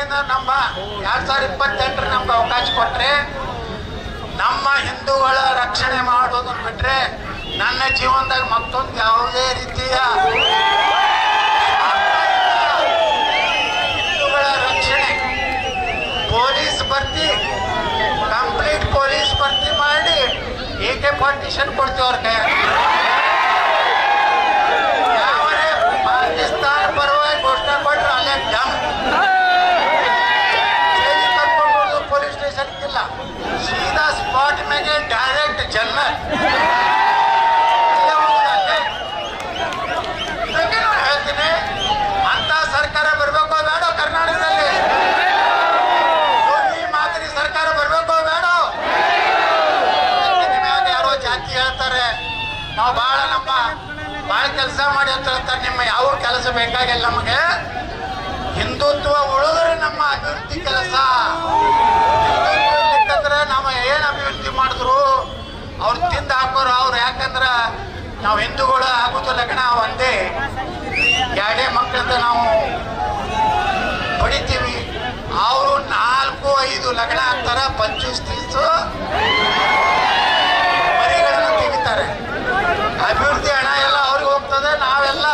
ವತಿಯಿಂದ ನಮ್ಮ 2028 ನಮ್ಗೆ ಅವಕಾಶ ಕೊಟ್ರೆ ನಮ್ಮ ಹಿಂದೂಗಳ ರಕ್ಷಣೆ ಮಾಡೋದನ್ನ ಬಿಟ್ರೆ ನನ್ನ ಜೀವನದಾಗ ಮತ್ತೊಂದು ಯಾವುದೇ ರೀತಿಯ ಹಿಂದೂಗಳ ರಕ್ಷಣೆ ಪೊಲೀಸ್ ಭರ್ತಿ ಕಂಪ್ಲೀಟ್ ಪೊಲೀಸ್ ಭರ್ತಿ ಮಾಡಿ AK-47 ಕೊಡ್ತೀವಿ ಅವ್ರ ಕೈ ಯಾವರೇ ಪಾಕಿಸ್ತಾನ ಪರವಾಗಿ ಘೋಷಣೆ ಕೊಟ್ಟರೆ ಅಲ್ಲೇ ಡಮ್ ಜೈಲಿಗೆ ಕರ್ಕೊಂಡು ಪೊಲೀಸ್ ಸ್ಟೇಷನ್ ಇಲ್ಲ ಸೀದಾ ಸ್ಪಾಟ್ ಮೇಲೆ ಡೈರೆಕ್ಟ್ ಜನರಲ್ ಇದಕ್ಕೆ ನಾನು ಹೇಳ್ತೀನಿ ಅಂತ ಸರ್ಕಾರ ಬರಬೇಕೋ ಬೇಡ ಕರ್ನಾಟಕದಲ್ಲಿ ಈ ಮಾದರಿ ಸರ್ಕಾರ ಬರಬೇಕೋ ಬೇಡ ಯಾರೋ ಜಾತಿ ಹೇಳ್ತಾರೆ ನಾವು ಭಾಳ ಕೆಲಸ ಮಾಡಿ ಅಂತ ಹೇಳ್ತಾರೆ ನಿಮ್ಮ ಯಾವ ಕೆಲಸ ಬೇಕಾಗಿಲ್ಲ ನಮಗೆ ಹಿಂದುತ್ವ ಉಳಿದ್ರೆ ನಮ್ಮ ಅಭಿವೃದ್ಧಿ ಕೆಲಸ ಹಿಂದುತ್ವ ನಾವು ಏನು ಅಭಿವೃದ್ಧಿ ಮಾಡಿದ್ರು ಅವ್ರು ತಿಂದು ಹಾಕೋರು ಅವ್ರು ಯಾಕಂದ್ರೆ ನಾವು ಹಿಂದೂಗಳು ಆಗೋದು ಲಗ್ನ ಒಂದೇ ಎರಡೇ ಮಕ್ಕಳಿಂದ ನಾವು ಹೊಡಿತೀವಿ ಅವರು 4-5 ಲಗ್ನ ಆಗ್ತಾರೆ 25-30 ಮರಿಗಳನ್ನು ತೆಗಿತಾರೆ ಅಭಿವೃದ್ಧಿ ಹಣ ಎಲ್ಲ ಅವ್ರಿಗೆ ಹೋಗ್ತದೆ ನಾವೆಲ್ಲ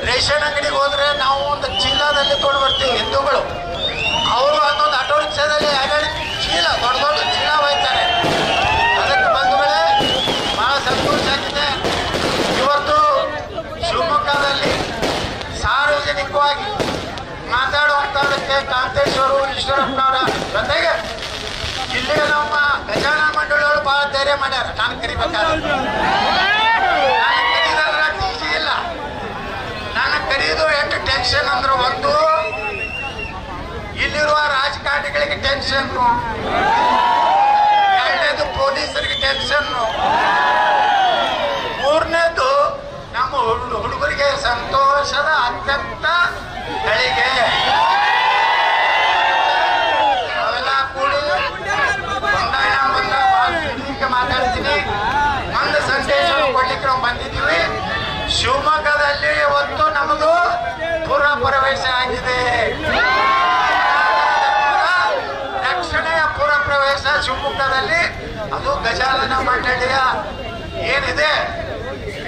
ರೇಷನ್ ಅಂಗಡಿಗೆ ಹೋದ್ರೆ ನಾವು ಒಂದು ಚೀಲದಲ್ಲಿ ತೊಗೊಂಡು ಬರ್ತೀವಿ ಹಿಂದೂಗಳು ಅವರು ಅದೊಂದು ಆಟೋ ರಿಕ್ಷಾದಲ್ಲಿ 2 ಚೀಲ ದೊಡ್ಡ ಚೀಲ ಒಯ್ತಾರೆ ಅದಕ್ಕೆ ಬಂದ ಮೇಲೆ ಬಹಳ ಸಂತೋಷ ಆಗಿದೆ ಇವತ್ತು ಶಿವಮೊಗ್ಗದಲ್ಲಿ ಸಾರ್ವಜನಿಕವಾಗಿ ಮಾತಾಡುವಂಥದಕ್ಕೆ ಕಾಂತೇಶ್ವರು ಈಶ್ವರಪ್ಪನವರ ಜೊತೆಗೆ ಇಲ್ಲಿಗೆ ನಮ್ಮ ಗಜಾನನ ಮಂಡಳಿಯವರು ಬಹಳ ಧೈರ್ಯ ಮಾಡ್ಯಾರ ನಾನು ಕರಿಬೇಕಾದ್ರೆ ನಾನು ಕರೀದಲ್ಲ ಟೀಚಿ ಇಲ್ಲ ನಾನು ಕರೀದು ಎಷ್ಟು ಟೆನ್ಷನ್ ಅಂದ್ರೆ ಒಂದು ಇಲ್ಲಿರುವ ರಾಜಕಾರಣಿಗಳಿಗೆ ಟೆನ್ಷನ್ ಎರಡನೇದು ಪೊಲೀಸರಿಗೆ ಟೆನ್ಷನ್ ಮೂರನೇದು ನಮ್ಮ ಹುಡುಗರಿಗೆ ಸಂತೋಷದ ಅತ್ಯಂತ ಗಳಿಗೆ ನಾವೆಲ್ಲ ಕೂಡಿ ಬಂದಾಗ ಮಾತಾಡ್ತೀನಿ ಒಂದು ಸಂದೇಶ ಕೊಡ್ಲಿಕ್ಕೆ ನಾವು ಬಂದಿದ್ದೀವಿ ಶಿವಮೊಗ್ಗದಲ್ಲಿ ಇವತ್ತು ನಮ್ಮದು ಪೂರ್ವ ಪ್ರವೇಶ ಆಗಿದೆ ರಕ್ಷಣೆಯ ಪೂರ್ವ ಪ್ರವೇಶ ಶಿವಮೊಗ್ಗದಲ್ಲಿ ಅದು ಗಜಾನನ ಮಂಡಳಿಯ ಏನಿದೆ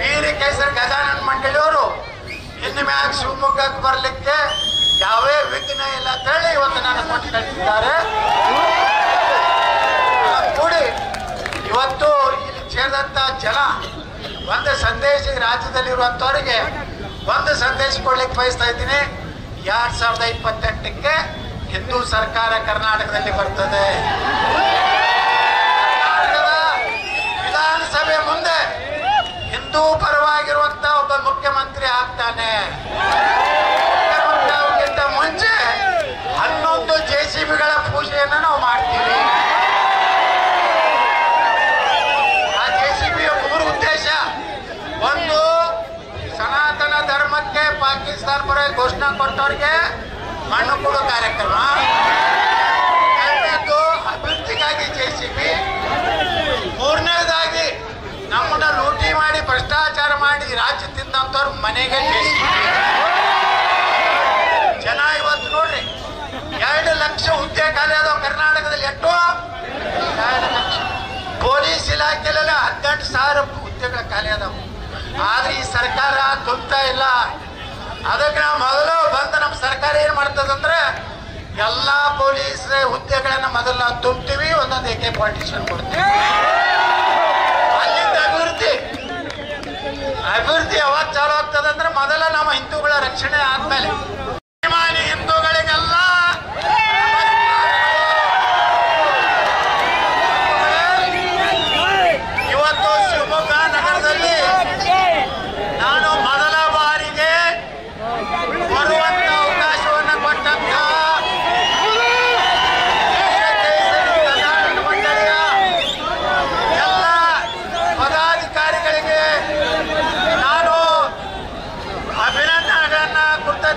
ವೀರಕೇಸರಿ ಗಜಾನನ ಮಂಡಳಿಯವರು ಇನ್ನು ಮ್ಯಾಗ ಶಿವಮೊಗ್ಗಕ್ಕೆ ಬರಲಿಕ್ಕೆ ಯಾವೇ ವಿಘ್ನ ಇಲ್ಲ ಅಂತೇಳಿ ಇವತ್ತು ನಾನು ಕೊಟ್ಟು ಕಳಿಸಿದ್ದಾರೆ ಕೂಡಿ ಇವತ್ತು ಇಲ್ಲಿ ಸೇರಿದಂತ ಜನ ಒಂದು ಸಂದೇಶ ರಾಜ್ಯದಲ್ಲಿರುವಂಥವ್ರಿಗೆ ಒಂದು ಸಂದೇಶ ಕೊಡ್ಲಿಕ್ಕೆ ಬಯಸ್ತಾ ಇದ್ದೀನಿ 2028ಕ್ಕೆ ಹಿಂದೂ ಸರ್ಕಾರ ಕರ್ನಾಟಕದಲ್ಲಿ ಬರ್ತದೆ ಕರ್ನಾಟಕದ ವಿಧಾನಸಭೆ ಮುಂದೆ ಹಿಂದೂ ಪರವಾಗಿರುವಂತ ಒಬ್ಬ ಮುಖ್ಯಮಂತ್ರಿ ಆಗ್ತಾನೆ ಮುಖ್ಯಮಂತ್ರಿ ಆಗೋಕ್ಕಿಂತ ಮುಂಚೆ 11 JCBಗಳ ಪೂಜೆಯನ್ನು ನಾವು ಮಾಡ್ತೀವಿ ಆ JCBಯ 3 ಉದ್ದೇಶ ಒಂದು ಸನಾತನ ಧರ್ಮಕ್ಕೆ ಪಾಕಿಸ್ತಾನ ಪರವಾಗಿ ಘೋಷಣೆ ಕೊಟ್ಟವ್ರಿಗೆ ಮಣ್ಣು ಕೊಡೋ ಕಾರ್ಯಕ್ರಮ ಎರಡನೇದು ಅಭಿವೃದ್ಧಿಗಾಗಿ JCB ಮೂರನೇದಾಗಿ ನಮ್ಮನ್ನ ಲೂಟಿ ಮಾಡಿ ಭ್ರಷ್ಟಾಚಾರ ಮಾಡಿ ರಾಜ್ಯ ತಿಂದಂತವ್ರ ಮನೆಗೆ ಜನ ಇವತ್ತು ನೋಡ್ರಿ 2 ಲಕ್ಷ ಹುದ್ದೆ ಖಾಲಿ ಅದಾವ ಕರ್ನಾಟಕದಲ್ಲಿ ಎಷ್ಟು 2 ಲಕ್ಷ ಪೊಲೀಸ್ ಇಲಾಖೆಯಲ್ಲೆಲ್ಲ 18,000 ಹುದ್ದೆಗಳ ಖಾಲಿ ಅದಾವ ಆದ್ರೆ ಈ ಸರ್ಕಾರ ತುಂಬತಾ ಇಲ್ಲ ಅದಕ್ಕೆ ನಾವು ಮೊದಲು ಬಂದ ನಮ್ಮ ಸರ್ಕಾರ ಏನ್ ಮಾಡ್ತದಂದ್ರೆ ಎಲ್ಲಾ ಪೊಲೀಸ್ ಹುದ್ದೆಗಳನ್ನ ಮೊದಲು ನಾವು ತುಂಬ್ತೀವಿ ಒಂದೊಂದು AK-47 ಕೊಡ್ತೀವಿ ಅಲ್ಲಿಂದ ಅಭಿವೃದ್ಧಿ ಯಾವಾಗ ಚಾಲು ಆಗ್ತದೆ ಅಂದ್ರೆ ಮೊದಲ ನಮ್ಮ ಹಿಂದೂಗಳ ರಕ್ಷಣೆ ಆದ್ಮೇಲೆ ಹಿಂದೂಗಳಿಗೆಲ್ಲ ಇವತ್ತು ಶಿವಮೊಗ್ಗ ನಗರದಲ್ಲಿ ನಾನು ಮೊದಲ ಬಾರಿಗೆ ಬರುವಂತ ಅವಕಾಶವನ್ನು ಕೊಟ್ಟಂತ ಮಂಡಳಿಯ ಎಲ್ಲ ಪದಾಧಿಕಾರಿಗಳಿಗೆ ನಾನು ಅಭಿನಂದನೆಗಳನ್ನ ಕೊಡ್ತಾ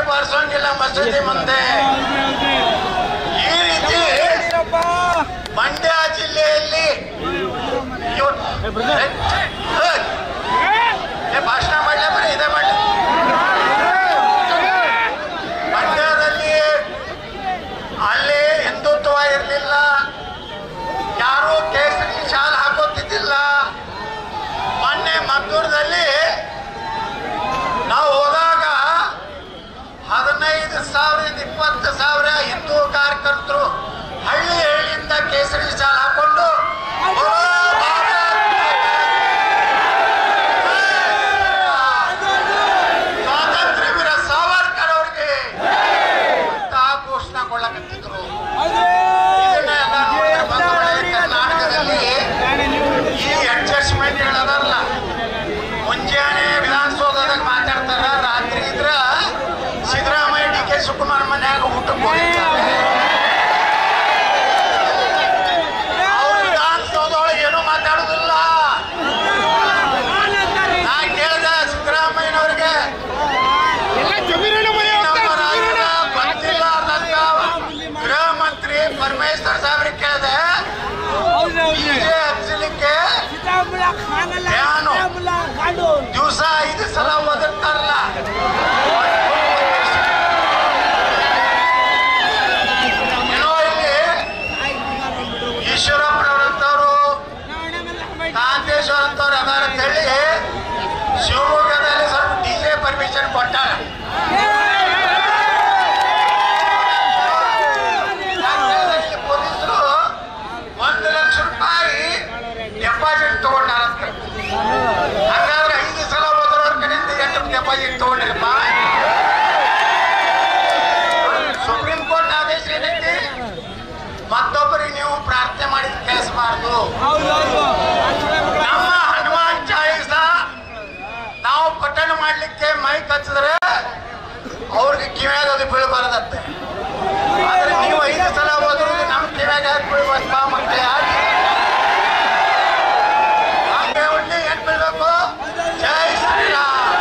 ಬಾರಿಸೋಂಗಿಲ್ಲ ಮಸೂದಿ ಮುಂದೆ. ಈ ರೀತಿ ಮಂಡ್ಯ ಜಿಲ್ಲೆಯಲ್ಲಿ ಭಾಷಣ ಮಾಡಲೇ ಬರೀ ಇದೇ ಮಾಡಿ. ಮಂಡ್ಯದಲ್ಲಿ ಅಲ್ಲಿ ಹಿಂದುತ್ವ ಇರಲಿಲ್ಲ, ಯಾರು ಕೇಸರಿ ಶಾಲ್ ಹಾಕೋತಿದ್ದಿಲ್ಲ. ಮೊನ್ನೆ ಮದ್ದೂರದಲ್ಲಿ ನಾವು ಹೋದಾಗ 15,000 20,000 ಹಿಂದೂ ಕಾರ್ಯಕರ್ತರು ಹಳ್ಳಿಯಿಂದ ಕೇಸರಿ ಶಾಲ್ ಹಾಕೊಂಡು ಸ್ವಾತಂತ್ರ್ಯ ವೀರ ಸಾವರ್ಕರ್ ಅವ್ರಿಗೆ ಘೋಷಣೆ ಕೊಳ್ಳಕತ್ತಿದ್ರು. ಇದನ್ನೆಲ್ಲ ನೋಡಿದ್ರೆ ಬಂಧುಗಳೇ, ಕರ್ನಾಟಕದಲ್ಲಿ ಈ ಅಡ್ಜಸ್ಟ್ಮೆಂಟ್ಗಳದಲ್ಲ. ಮುಂಜಾನೆ ವಿಧಾನಸೌಧದಾಗ ಮಾತಾಡ್ತಾರ, ರಾತ್ರಿ ಇದ್ರ ಸಿದ್ದರಾಮಯ್ಯ ಡಿ ಕೆ ಶಿವಕುಮಾರ್ ಮನ್ಯಾಗ ಊಟಕ್ಕೆ ಹೋಗಿರ್ತಾರೆ. ಅವ್ರು ವಿಧಾನಸೌಧದೊಳಗೆ ಏನೂ ಮಾತಾಡುದಿಲ್ಲ. ನಾ ಕೇಳಿದೆ ಸಿದ್ದರಾಮಯ್ಯನವ್ರಿಗೆ, ಗೊತ್ತಿಲ್ಲ ಗೃಹ ಮಂತ್ರಿ ಪರಮೇಶ್ವರ್ ಸಾಹೇಬ್ರಿಗೆ ಕೇಳಿದೆ, ಹಚ್ಚಲಿಕ್ಕೆ ದಿವಸ 5 ಸಲ ಓದಿರ್ತಾರಲ್ಲ, ಏನೋ ಇಲ್ಲಿ ಈಶ್ವರಪ್ಪನವರಂತವ್ರು ಕಾಂತೇಶ್ವರ ಅಂತವ್ರು ಅದಾರ ಅಂತೇಳಿ ಶಿವಮೊಗ್ಗದಲ್ಲಿ ಸ್ವಲ್ಪ DJ ಪರ್ಮಿಷನ್ ಕೊಟ್ಟಾರ. ಪೊಲೀಸರು 1 ಲಕ್ಷ ರೂಪಾಯಿ ಡೆಪಾಸಿಟ್ ತಗೊಂಡಾರಂತ. ಹಾಗಾದ್ರೆ 5 ಸಲ ಹೋದವ್ರ ಕಡೆಯಿಂದ ಎಷ್ಟು ಡೆಪಾಸಿಟ್ ತಗೊಂಡಿರಪ್ಪ? ಸುಪ್ರೀಂ ಕೋರ್ಟ್ ಆದೇಶ ಏನೈತಿ? ಮತ್ತೊಬ್ಬರಿಗೆ ನೀವು ಪ್ರಾರ್ಥನೆ ಮಾಡಿದ ಕೇಳಿಸಬಾರ್ದು. ನಮ್ಮ ಹನುಮಾನ್ ಚಾಲೀಸ ನಾವು ಪಠಣ ಮಾಡ್ಲಿಕ್ಕೆ ಮೈಕ್ ಹಚ್ಚಿದ್ರೆ ಅವ್ರಿಗೆ ಕಿವ್ಯಾಗ ಅದು ಬೀಳಬಾರದತ್ತೆ. ಆದ್ರೆ ನೀವು 5 ಸಲ ಹೋದ್ರು ನಮ್ಮ ಕಿವ್ಯಾಗ ಯಾಕೆ ಬೀಳ್ಬಾರ್ದು? ಮಕ್ಕಳು ಯಾಕೆ ಹಂಗೆ ಉಂಡಿ ಏನ್ ಬೀಳ್ಬೇಕು? ಜೈ ಶ್ರೀರಾಮ್,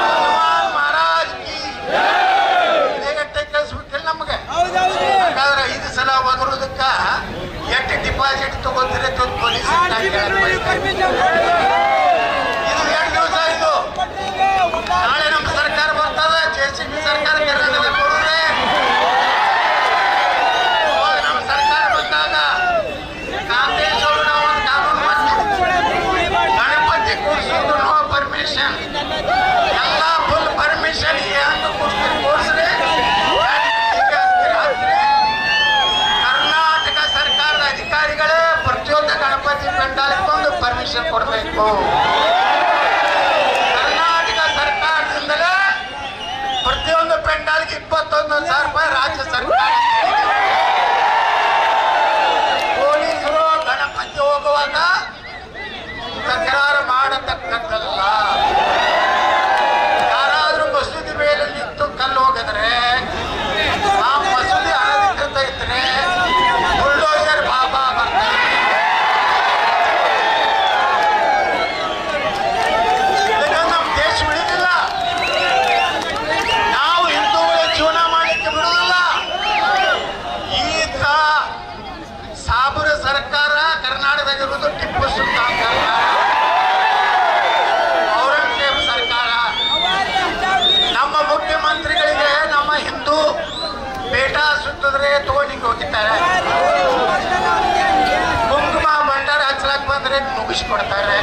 ಹನುಮಾನ್ ಮಹಾರಾಜ್ ಕಿ ಗಟ್ಟೆ ಕಳಿಸ್ಬೇಕಿಲ್ಲ ನಮಗೆ. ಹಾಗಾದ್ರೆ 5 ಸಲ ಹೋದ್ರದಕ್ಕ ಎಷ್ಟು ಡಿಪಾಸಿಟ್ ತಗೋತೀರಿ ಪೊಲೀಸ್? ಇದು 2 ದಿವಸ ಇದು. ನಾಳೆ ನಮ್ಮ ಸರ್ಕಾರ ಬರ್ತದೆ, JCB ಸರ್ಕಾರ ಕರ್ನಾಟಕದಲ್ಲಿ ಕೊಡ್ರೆ. ನಮ್ಮ ಸರ್ಕಾರ ಬಂದಾಗ ಕಾಂತೇಶ್ವರು ನಾವು ಒಂದು ಕಾನೂನು ಮಾಡ್ತೀವಿ, ಗಣಪತಿ ಕೂರಿಸೋದು ನೋ ಪರ್ಮಿಷನ್, ಎಲ್ಲ ಫುಲ್ ಪರ್ಮಿಷನ್. ಹೆಂಗೆ ಕೂರಿಸ್ರಿ ಕರ್ನಾಟಕ ಸರ್ಕಾರದ ಅಧಿಕಾರಿಗಳೇ ಪ್ರತಿಯೊಂದು ಗಣಪತಿ ಪೆಂಡಾಲಕ್ಕೊಂದು ಪರ್ಮಿಷನ್ ಕೊಡಬೇಕು. ಕರ್ನಾಟಕ ಸರ್ಕಾರದಿಂದಲೇ ಪ್ರತಿಯೊಂದು ಪೆಂಡಾಲ್ಗೆ 21,000 ರೂಪಾಯಿ ರಾಜ್ಯ ಸರ್ಕಾರ. ಪೊಲೀಸರು ಗಣಪತಿ ಹೋಗುವಾಗ ತಕರಾರು ಮಾಡತಕ್ಕದ್ದಲ್ಲ. ಯಾರಾದ್ರೂ ಮಸೂದಿ ಮೇಲೆ ನಿಂತು ಕಲ್ಲು ಹೋಗಿದ್ರೆ, ಆ ಮಸೂದಿ ಅನಧಿಕೃತ ಇದ್ರೆ ಬುಲ್ಡೋಸರ್ ಬಾಬಾ ಬರ್ತಾರೆ. ನಮ್ಮ ದೇಶ ಉಳಿದಿಲ್ಲ, ನಾವು ಹಿಂದೂಗಳ ಜೀವನ ಮಾಡಲಿಕ್ಕೆ ಬಿಡುವುದಿಲ್ಲ. ಈಗ ಸಾಬರ ಸರ್ಕಾರ ಕರ್ನಾಟಕದಾಗಿರುವುದು ಟಿಪ್ಪು ಸುಲ್ತಾನ್ ಸರ್ಕಾರ, ಔರಂಗಜೇಬ್ ಸರ್ಕಾರ. ನಮ್ಮ ಮುಖ್ಯಮಂತ್ರಿಗಳಿಗೆ ನಮ್ಮ ಹಿಂದೂ ಬೇಟ ಸುತ್ತಿದ್ರೆ ತಗೊಂಡಿಗೆ ಹೋಗಿದ್ದಾರೆ, ಕುಂಕುಮ ಭಂಡಾರ ಹಚ್ಚಲಕ್ ಬಂದ್ರೆ ಮುಗಿಸ್ಕೊಡ್ತಾರೆ.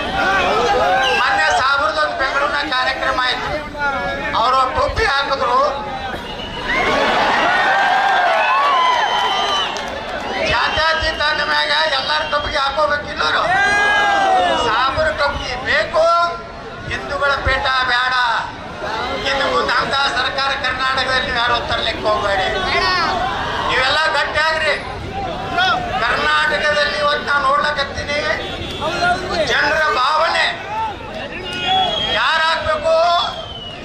ಮೊನ್ನೆ ಸಾಬರದೊಂದು ಬೆಂಗಳೂರಿನ ಕಾರ್ಯಕ್ರಮ ಆಯ್ತು, ಅವರು ಟೋಪಿ ಹಾಕಿದ್ರು, ಜಾತ್ಯಾತೀತ ಮ್ಯಾಗ ಎಲ್ಲಾರ ಟೊಪ್ಪಿಗೆ ಹಾಕೋಬೇಕಿಲ್ಲರು. ಸಾಬರ ಟೊಪ್ಪಿಗೆ ಬೇಕು, ಹಿಂದೂಗಳ ಪೇಟ ಬೇಡ. ಇನ್ನು ಮುಂದೆ ಅಂತ ಸರ್ಕಾರ ಕರ್ನಾಟಕದಲ್ಲಿ ಯಾರು ತರಲಿಕ್ಕೆ ಹೋಗಬೇಡಿ. ನೀವೆಲ್ಲ ಗಟ್ಟಿಯಾಗ್ರಿ. ಕರ್ನಾಟಕದಲ್ಲಿ ಇವತ್ತು ನಾನು ನೋಡ್ಲಕತ್ತೀನಿ, ಜನರ ಭಾವನೆ ಯಾರಾಗಬೇಕು?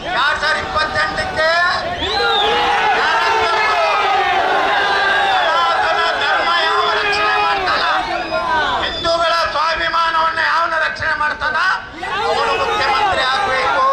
2028ಕ್ಕೆ ಸನಾತನ ಧರ್ಮ ಯಾವ ರಕ್ಷಣೆ ಮಾಡ್ತಾನ, ಹಿಂದೂಗಳ ಸ್ವಾಭಿಮಾನವನ್ನು ಯಾವನ ರಕ್ಷಣೆ ಮಾಡ್ತಾನ, ಅವನು ಮುಖ್ಯಮಂತ್ರಿ ಆಗಬೇಕು.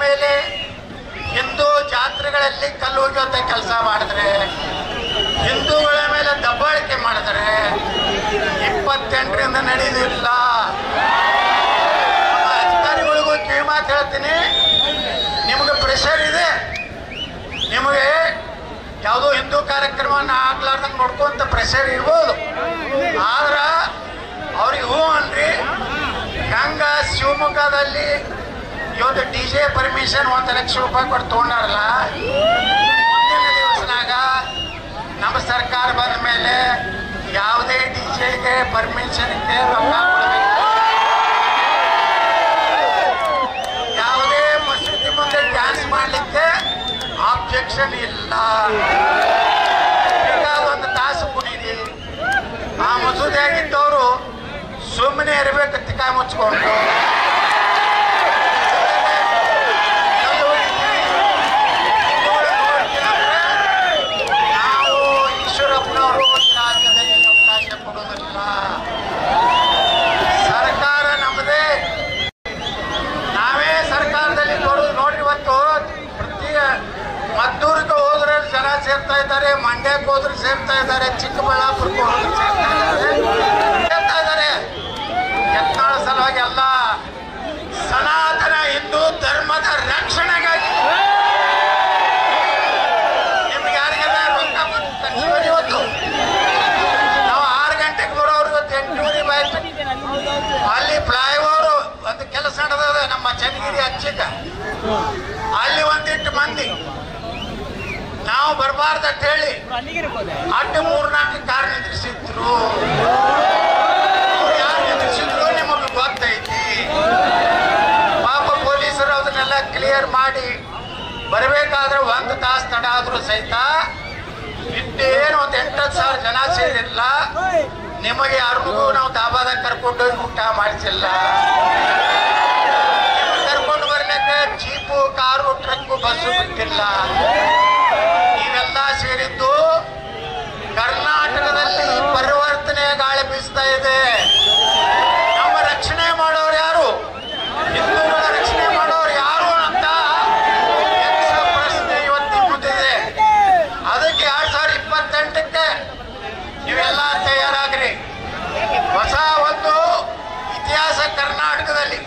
ಮೇಲೆ ಹಿಂದೂ ಜಾತ್ರೆಗಳಲ್ಲಿ ಕಲ್ಲು ಒಗೆಯುವಂಥ ಕೆಲಸ ಮಾಡಿದ್ರೆ, ಹಿಂದೂಗಳ ಮೇಲೆ ದಬ್ಬಾಳಿಕೆ ಮಾಡಿದ್ರೆ 28ರಿಂದ ನಡೆಯುವುದಿಲ್ಲ. ಅಧಿಕಾರಿಗಳಿಗೂ ಕಿವಿ ಮಾತು ಹೇಳ್ತೀನಿ, ನಿಮಗೆ ಪ್ರೆಷರ್ ಇದೆ, ನಿಮಗೆ ಯಾವುದೋ ಹಿಂದೂ ಕಾರ್ಯಕ್ರಮವನ್ನು ಆಗ್ಲಾರ್ದಂಗೆ ನೋಡ್ಕೊಂತ ಪ್ರೆಷರ್ ಇರ್ಬೋದು. ಆದ್ರೆ ಅವ್ರಿಗೆ ಹೂ ಅನ್ರಿ. ಗಂಗಾ ಶಿವಮೊಗ್ಗದಲ್ಲಿ ಇವತ್ತು DJ ಪರ್ಮಿಷನ್ 1 ಲಕ್ಷ ರೂಪಾಯಿ ಕೊಟ್ಟು ತೊಗೊಂಡಾರಲ್ಲ, ಮುಂದಿನ ದಿವಸನಾಗ ನಮ್ಮ ಸರ್ಕಾರ ಬಂದ ಮೇಲೆ ಯಾವುದೇ DJಗೆ ಪರ್ಮಿಷನ್ಗೆ ರೊಕ್ಕ ಕೊಡಬೇಕು. ಯಾವುದೇ ಮಸೀದಿ ಮುಂದೆ ಡ್ಯಾನ್ಸ್ ಮಾಡಲಿಕ್ಕೆ ಆಬ್ಜೆಕ್ಷನ್ ಇಲ್ಲ. ಒಂದು ತಾಸು ಕುಣಿದಿ ಆ ಮಸೂದೆಯಾಗಿದ್ದವರು ಸುಮ್ಮನೆ ಇರಬೇಕು, ತಿಕ್ಕ ಮುಚ್ಕೊಂಡು. ನಾವು ಈಶ್ವರಪ್ಪನವರು ರಾಜ್ಯದಲ್ಲಿ ಅವಕಾಶ ಕೊಡೋದಿಲ್ಲ. ಸರ್ಕಾರ ನಮ್ಮದೇ, ನಾವೇ ಸರ್ಕಾರದಲ್ಲಿ ನೋಡ್ರಿ. ಇವತ್ತು ಪ್ರತಿ ಮದ್ದೂರಿಗೆ ಹೋದ್ರೆ ಜನ ಸೇರ್ತಾ ಇದ್ದಾರೆ, ಮಂಡ್ಯಕ್ಕೆ ಹೋದ್ರೆ ಸೇರ್ತಾ ಇದ್ದಾರೆ, ಚಿಕ್ಕಬಳ್ಳಾಪುರಕ್ಕೆ ಹೋದ್ರೆ ಸೇರ್ತಾ ಇದ್ದಾರೆ. ಯತ್ನಾಳ ಸಲುವಾಗಿ ಅಲ್ಲ, ಸನಾತನ ಹಿಂದೂ ಧರ್ಮದ ರಕ್ಷಣೆಗಾಗಿ. ನಿಮ್ಗೆ ಯಾರಿಗೆಲ್ಲ ರೊಕ್ಕ ಖರ್ಚುವರಿ ಇವತ್ತು ನಾವು 6 ಗಂಟೆಗೆ ಬರೋರು, ಇವತ್ತು 8:30 ಆಯ್ತು. ಅಲ್ಲಿ ಫ್ಲೈಓವರ್ ಒಂದು ಕೆಲಸ ನಡೆದ ನಮ್ಮ ಚನ್ನಗಿರಿ ಹಚ್ಚಿಕ, ಅಲ್ಲಿ ಒಂದಿಟ್ಟು ಮಂದಿ ನಾವು ಬರಬಾರ್ದಂತ ಹೇಳಿ ಅಡ್ಡ 3-4 ಕಾರ್ ನಿಂದ್ರಿಸಿದ್ರು. ಯಾರು ನಿಂದ್ರಿಸಿದ್ರು ನಿಮಗೆ ಗೊತ್ತೈತಿ. ಪಾಪ ಪೊಲೀಸರು ಅದನ್ನೆಲ್ಲ ಕ್ಲಿಯರ್ ಮಾಡಿ ಬರಬೇಕಾದ್ರೆ 1 ತಾಸು ತಡ ಆದ್ರೂ ಸಹಿತ ಇಟ್ಟೇನು ಒಂದು 8,000 ಜನ ಸೇರಿಲ್ಲ. ನಿಮಗೆ ಯಾರಿಗೂ ನಾವು ದಾಬಾದಾಗ ಕರ್ಕೊಂಡೋಗಿ ಊಟ ಮಾಡಿಸಿಲ್ಲ. ಕರ್ಕೊಂಡು ಬರ್ಲಿಕ್ಕೆ ಜೀಪು, ಕಾರು, ಟ್ರಕ್ಕು, ಬಸ್ಸು ಬಿಟ್ಟಿಲ್ಲ. ಇವೆಲ್ಲ ಸೇರಿದ್ದು ಕರ್ನಾಟಕದಲ್ಲಿ ಪರಿವರ್ತನೆ ಗಾಳಿ ಬೀಸ್ತಾ ಇದೆ. ನಮ್ಮ ರಕ್ಷಣೆ ಮಾಡೋರು ಯಾರು, ಹಿಂದೂಗಳ ರಕ್ಷಣೆ ಮಾಡೋರು ಯಾರು ಅಂತ ಪ್ರಶ್ನೆ ಇವತ್ತಿನ ಮುಂದಿದೆ. ಅದಕ್ಕೆ 2028ಕ್ಕೆ ನೀವೆಲ್ಲ ತಯಾರಾಗ್ರಿ. ಹೊಸ ಒಂದು ಇತಿಹಾಸ ಕರ್ನಾಟಕದಲ್ಲಿ.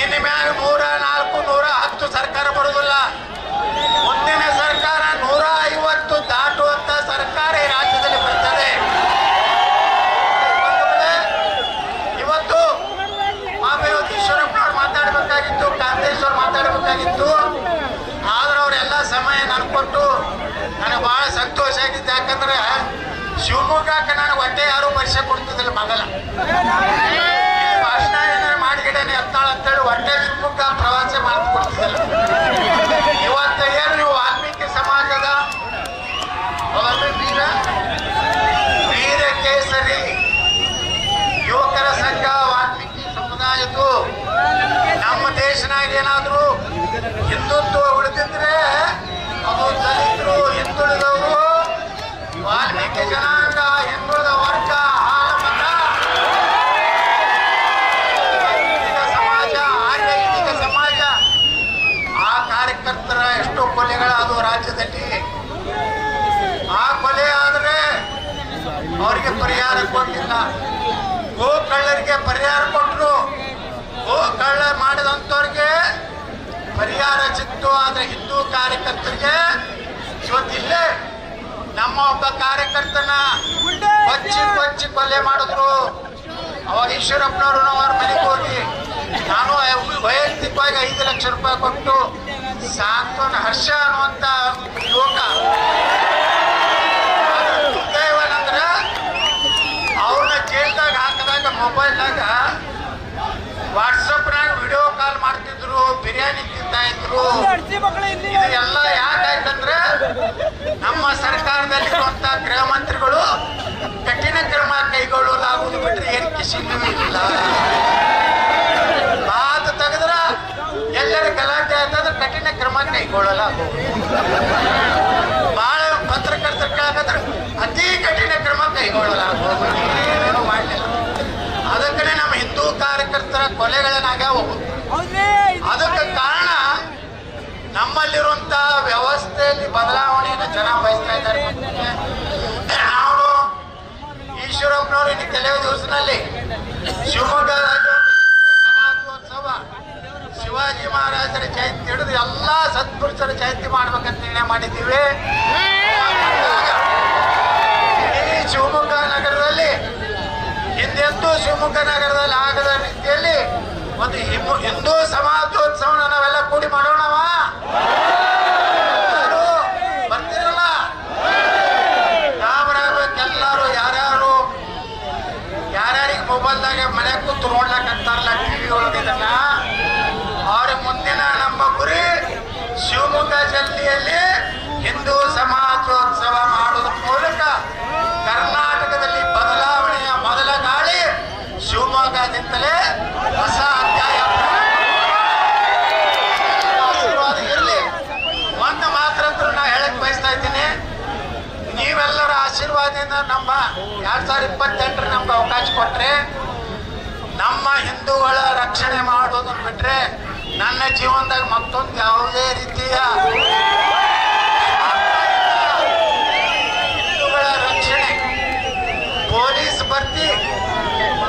ಇನ್ನು ಮ್ಯಾಲ 104, 110 ಸರ್ಕಾರ ಬರುವುದಿಲ್ಲ. ಮುಂದಿನ ಸರ್ಕಾರ 150 ದಾಟುವಂತ ಸರ್ಕಾರ ಈ ರಾಜ್ಯದಲ್ಲಿ ಬರ್ತದೆ. ಇವತ್ತು ಈಶ್ವರಪ್ಪನವ್ರು ಮಾತಾಡಬೇಕಾಗಿತ್ತು, ಕಾಂತೇಶ್ವರ್ ಮಾತಾಡಬೇಕಾಗಿತ್ತು. ಆದ್ರೆ ಅವರೆಲ್ಲ ಸಮಯ ನನಗೆ ಕೊಟ್ಟು ನನಗೆ ಬಹಳ ಸಂತೋಷ ಆಗಿತ್ತು. ಯಾಕಂದ್ರೆ ಶಿವಮೊಗ್ಗಕ್ಕೆ ನನಗೆ ಹೊಟ್ಟೆ ಯಾರು ಪರಿಚಯ ಕೊಡ್ತಿದ್ದಿಲ್ಲ. ಮೊದಲ ಭಾಷಣ ಏನಾರು ಮಾಡಿಗಿಡೇನೆ ಯತ್ನಾಳ್ ಅಂತೇಳಿ ಹೊಟ್ಟೆ ಶಿವಮೊಗ್ಗ ಪ್ರವಾಸ ಮಾಡಿಕೊಡ್ತಿದ್ದಿಲ್ಲ. ಇವತ್ತು ಏನು ನೀವು ವಾಲ್ಮೀಕಿ ಸಮಾಜದ ವೀರ ಕೇಸರಿ ಯುವಕರ ಸಂಘ, ವಾಲ್ಮೀಕಿ ಸಮುದಾಯದ್ದು ನಮ್ಮ ದೇಶನಾಗ ಏನಾದ್ರು ಹಿಂದುತ್ವ ಉಳಿದಿದ್ರೆ ಅದು ದಲಿತರು, ಹಿಂದುಳಿದವರು, ವಾಲ್ಮೀಕಿ ಜನಾಂಗ, ಹಿಂದುಳಿದ ವರ್ಗ, ಹಾಲಮತ ಸಮಾಜ, ಆರ್ಯೈತಿಕ ಸಮಾಜ, ಆ ಕಾರ್ಯಕರ್ತರ ಎಷ್ಟೋ ಕೊಲೆಗಳಾದವು ರಾಜ್ಯದಲ್ಲಿ. ಆ ಕೊಲೆ ಆದರೆ ಅವರಿಗೆ ಪರಿಹಾರ ಕೊಟ್ಟಿಲ್ಲ. ಗೋ ಕಳ್ಳರಿಗೆ ಪರಿಹಾರ ಕೊಟ್ಟರು, ಗೋ ಕಳ್ಳ ಮಾಡಿದಂಥವ್ರಿಗೆ ಪರಿಹಾರ ಸಿಕ್ತು. ಆದ್ರೆ ಹಿಂದೂ ಕಾರ್ಯಕರ್ತರಿಗೆ ಇವತ್ತಿಲ್ಲೇ ನಮ್ಮ ಒಬ್ಬ ಕಾರ್ಯಕರ್ತನ ಕೊಚ್ಚಿ ಕೊಲೆ ಮಾಡಿದ್ರು. ಅವಾಗ ಈಶ್ವರಪ್ಪನವರು ನಾವು ಅವ್ರ ಮನೆಗೆ ಹೋಗಿ ನಾನು ವೈಯಕ್ತಿಕವಾಗಿ 5 ಲಕ್ಷ ರೂಪಾಯಿ ಕೊಟ್ಟು ಸಾಂತ್ವನ ಹರ್ಷ ಅನ್ನುವಂತ ಯುವಕ ದುರ್ದೈವನಂದ್ರ ಅವ್ರನ್ನ ಜೈಲ್ದಾಗ ಹಾಕಿದಾಗ ಮೊಬೈಲ್ನಾಗ ವಾಟ್ಸಪ್ನಾಗ ವಿಡಿಯೋ ಕಾಲ್ ಮಾಡ್ತಿದ್ರು, ಬಿರಿಯಾನಿ ತಿಂತಾ ಇದ್ರು. ಇದೆಲ್ಲ ಯಾಕಾಯ್ತಂದ್ರೆ ನಮ್ಮ ಸರ್ಕಾರದಲ್ಲಿರುವಂತ ಗೃಹ ಮಂತ್ರಿಗಳು ಕಠಿಣ ಕ್ರಮ ಕೈಗೊಳ್ಳಲಾಗುವುದು ಬಿಟ್ಟರೆ ಏನು ಕಿಸಿನೂ ಇಲ್ಲ. ಮಾತು ತೆಗೆದ್ರ ಎಲ್ಲರ ಗಲಾಟೆ ಆಯ್ತಂದ್ರೆ ಕಠಿಣ ಕ್ರಮ ಕೈಗೊಳ್ಳಲಾಗುವುದು. ಬಹಳ ಪತ್ರಕರ್ತರ ಕೇಳಕಂದ್ರೆ ಅತಿ ಕಠಿಣ ಕ್ರಮ ಕೈಗೊಳ್ಳಲಾಗುವುದು. ಏನೇನು ಮಾಡಲಿಲ್ಲ. ಅದಕ್ಕೆ ನಮ್ಮ ಹಿಂದೂ ಕಾರ್ಯಕರ್ತರ ಕೊಲೆಗಳನ್ನಾಗ್ಯಾವು. ಅದಕ್ಕೆ ಕಾರಣ ಶಿವಮೊಗ್ಗದಲ್ಲಿ ಸಮಾಜೋತ್ಸವ ಶಿವಾಜಿ ಮಹಾರಾಜರ ಜಯಂತಿ ಹಿಡಿದು ಎಲ್ಲಾ ಸತ್ಪುರುಷರ ಜಯಂತಿ ಮಾಡ್ಬೇಕಂತ ನಿರ್ಣಯ ಮಾಡಿದ್ದೀವಿ. ಇಡೀ ಶಿವಮೊಗ್ಗ ನಗರದಲ್ಲಿ ಹಿಂದೆಂದೂ ಶಿವಮೊಗ್ಗ ನಗರದಲ್ಲಿ ಆಗದ ರೀತಿಯಲ್ಲಿ ಒಂದು ಹಿಂದೂ ಸಮಾಜೋತ್ಸವನ ನಾವೆಲ್ಲ ಕೂಡಿ ಮಾಡೋಣವ. ಬರ್ತಿರಲ್ಲ ನಾವ್ರಾಗಬೇಕೆಲ್ಲರೂ ಯಾರ್ಯಾರಿಗೆ ಮೊಬೈಲ್ದಾಗ ಮನೆ ಕೂತು ನೋಡ್ಲಾಕಂತಾರಲ್ಲ ಟಿವಿ ಒಳಗೆ ಇದನ್ನ ಅವ್ರ ಮುಂದಿನ ನಮ್ಮ ಗುರಿ ಶಿವಮೊಗ್ಗ ಜಿಲ್ಲೆಯಲ್ಲಿ ಹಿಂದೂ ಸಮಾಜೋತ್ಸವ ಮಾಡೋದ್ರ ಮೂಲಕ ಕರ್ನಾಟಕದಲ್ಲಿ ಬದಲಾವಣೆಯ ಮೊದಲ ಗಾಳಿ ಶಿವಮೊಗ್ಗದಿಂದಲೇ ಹೊಸ ಅಧ್ಯಾಯ ಆಶೀರ್ವಾದ ಇರಲಿ. ಒಂದು ಮಾತ್ರ ನಾ ಹೇಳಕ್ ಬಯಸ್ತಾ ಇದ್ದೀನಿ, ನೀವೆಲ್ಲರ ಆಶೀರ್ವಾದದಿಂದ ನಮ್ಮ 2028 ನಮ್ಗೆ ಅವಕಾಶ ಕೊಟ್ರೆ ನಮ್ಮ ಹಿಂದೂಗಳ ರಕ್ಷಣೆ ಮಾಡೋದನ್ನ ಬಿಟ್ರೆ ನನ್ನ ಜೀವನದಾಗ ಮತ್ತೊಂದು ಯಾವುದೇ ರೀತಿಯ ಹಿಂದೂಗಳ ರಕ್ಷಣೆ ಪೊಲೀಸ್ ಭರ್ತಿ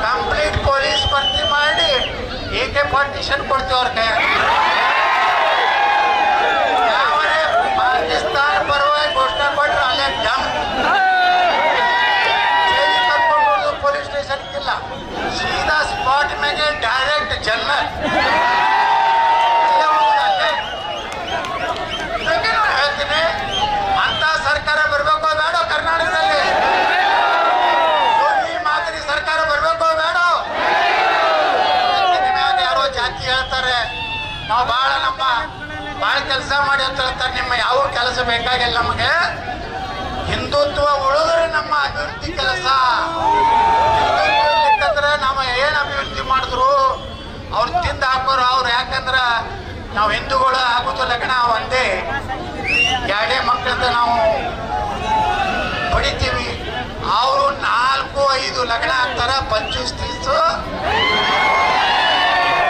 ಕಂಪ್ಲೀಟ್ ಪೊಲೀಸ್ ಭರ್ತಿ ಮಾಡಿ AK-47 ಕೊಡ್ತೀವಿ ಅವ್ರ ಕೈ. ಯಾವನೇ ಪಾಕಿಸ್ತಾನ ಪರವಾಗಿ ಘೋಷಣೆ ಕೊಟ್ರೆ ಅಲ್ಲೇ ಜಂಪ್ ಪೊಲೀಸ್ ಸ್ಟೇಷನ್ ಇಲ್ಲ, ಸೀದಾ ಸ್ಪಾಟ್ ಮೇಲೆ ಡೈರೆಕ್ಟ್ ಜನರಲ್. ಇದಕ್ಕೆ ನಾನು ಹೇಳ್ತೀನಿ, ಅಂತ ಸರ್ಕಾರ ಬರ್ಬೇಕೋ ಬೇಡ ಕರ್ನಾಟಕದಲ್ಲಿ? ಈ ಮಾದರಿ ಸರ್ಕಾರ ಬರ್ಬೇಕೋ ಬೇಡ? ಯಾರೋ ಜಾತಿ ಹೇಳ್ತಾರೆ ನಾವು ಭಾಳ ಕೆಲಸ ಮಾಡಿ ಅಂತ ಹೇಳ್ತಾರೆ. ನಿಮ್ಮ ಯಾವ ಕೆಲಸ ಬೇಕಾಗಿಲ್ಲ ನಮಗೆ. ಹಿಂದುತ್ವ ಉಳಿದ್ರೆ ನಮ್ಮ ಅಭಿವೃದ್ಧಿ ಕೆಲಸ. ಹಿಂದುತ್ವ ನಾವು ಏನು ಅಭಿವೃದ್ಧಿ ಮಾಡಿದ್ರು ಅವ್ರು ತಿಂದು ಹಾಕೋರು ಅವ್ರು. ಯಾಕಂದ್ರೆ ನಾವು ಹಿಂದೂಗಳು ಆಗೋದು ಲಗ್ನ ಒಂದೇ, ಎರಡೇ ಮಕ್ಕಳಿಂದ ನಾವು ಪಡಿತೀವಿ. ಅವರು 4-5 ಲಗ್ನ ಆಗ್ತಾರ, 25-30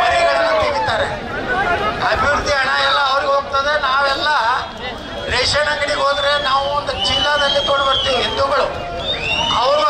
ಮರಿಗಳನ್ನು ತೆಗಿತಾರೆ. ಅಭಿವೃದ್ಧಿ ಹಣ ಎಲ್ಲ ಅವ್ರಿಗೆ ಹೋಗ್ತದೆ. ನಾವೆಲ್ಲ ರೇಷನ್ ಅಂಗಡಿಗೆ ಹೋದ್ರೆ ನಾವು ಒಂದು ಚೀಲದಲ್ಲಿ ತೊಗೊಂಡು ಬರ್ತೀವಿ ಹಿಂದೂಗಳು. ಅವರು